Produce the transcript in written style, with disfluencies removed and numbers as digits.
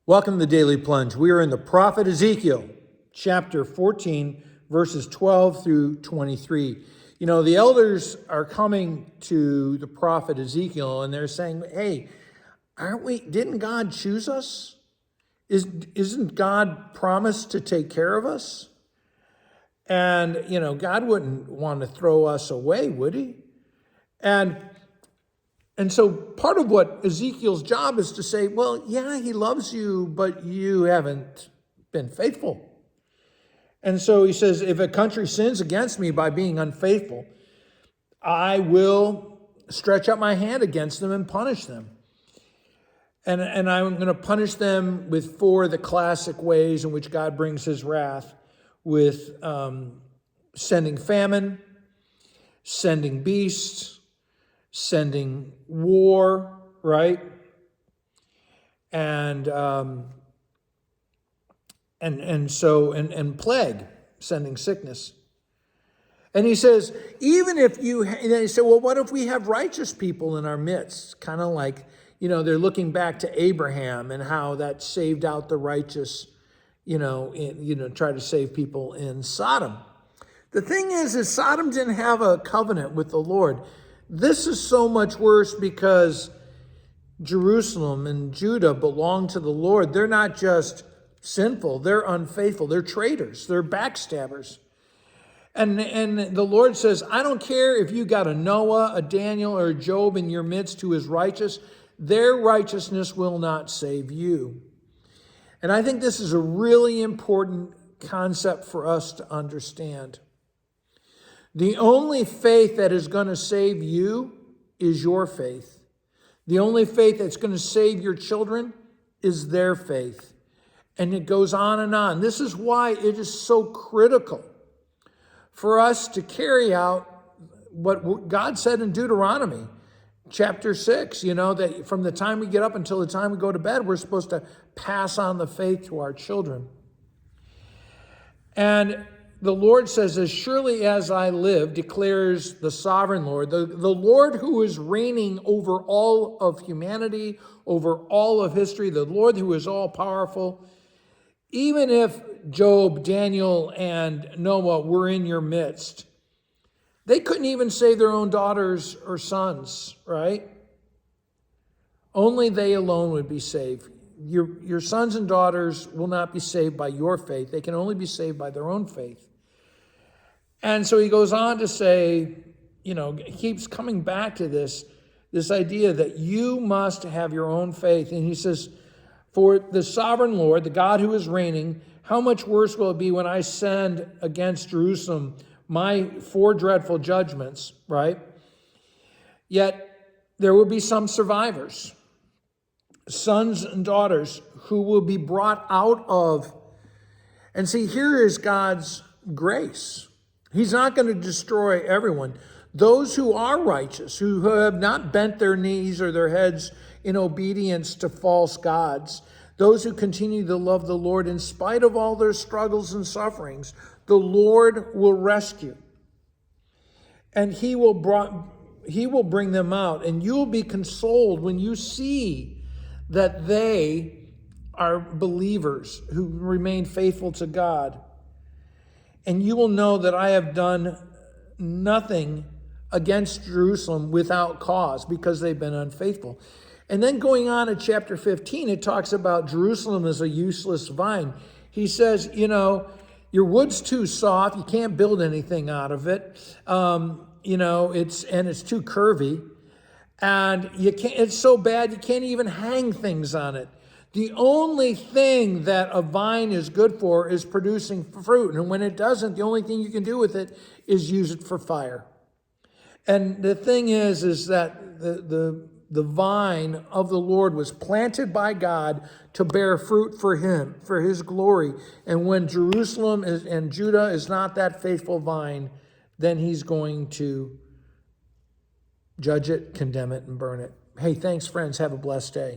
Welcome to the Daily Plunge. We are in the prophet Ezekiel, chapter 14, verses 12 through 23. You know, the elders are coming to the prophet Ezekiel and they're saying, hey, didn't God choose us? Isn't God promised to take care of us? And, you know, God wouldn't want to throw us away, would he? And so part of what Ezekiel's job is to say, well, yeah, he loves you, but you haven't been faithful. And so he says, if a country sins against me by being unfaithful, I will stretch out my hand against them and punish them. And I'm going to punish them with four of the classic ways in which God brings his wrath, with sending famine, sending beasts, sending war, right? And plague, sending sickness. And he says, even if and then he said, well, what if we have righteous people in our midst? Kind of like, you know, they're looking back to Abraham and how that saved out the righteous, try to save people in Sodom. The thing is Sodom didn't have a covenant with the Lord. This is so much worse because Jerusalem and Judah belong to the Lord. They're not just sinful, they're unfaithful, they're traitors, they're backstabbers. And the Lord says, I don't care if you got a Noah, a Daniel, or a Job in your midst who is righteous, their righteousness will not save you. And I think this is a really important concept for us to understand. The only faith that is going to save you is your faith. The only faith that's going to save your children is their faith. And it goes on and on. This is why it is so critical for us to carry out what God said in Deuteronomy chapter 6, that from the time we get up until the time we go to bed, we're supposed to pass on the faith to our children. And the Lord says, as surely as I live, declares the sovereign Lord, the Lord who is reigning over all of humanity, over all of history, the Lord who is all powerful. Even if Job, Daniel, and Noah were in your midst, they couldn't even save their own daughters or sons, right? Only they alone would be saved. Your sons and daughters will not be saved by your faith. They can only be saved by their own faith. And so he goes on to say, he keeps coming back to this idea that you must have your own faith. And he says, for the sovereign Lord, the God who is reigning, how much worse will it be when I send against Jerusalem my four dreadful judgments, right? Yet there will be some survivors, sons and daughters who will be brought out of. And see, here is God's grace. He's not going to destroy everyone. Those who are righteous, who have not bent their knees or their heads in obedience to false gods, those who continue to love the Lord in spite of all their struggles and sufferings, the Lord will rescue. And he will bring them out. And you will be consoled when you see that they are believers who remain faithful to God. And you will know that I have done nothing against Jerusalem without cause because they've been unfaithful. And then going on in chapter 15, it talks about Jerusalem as a useless vine. He says, your wood's too soft. You can't build anything out of it. It's too curvy. And it's so bad you can't even hang things on it. The only thing that a vine is good for is producing fruit. And when it doesn't, the only thing you can do with it is use it for fire. And the thing is that the vine of the Lord was planted by God to bear fruit for him, for his glory. And when Jerusalem and Judah is not that faithful vine, then he's going to judge it, condemn it, and burn it. Hey, thanks, friends. Have a blessed day.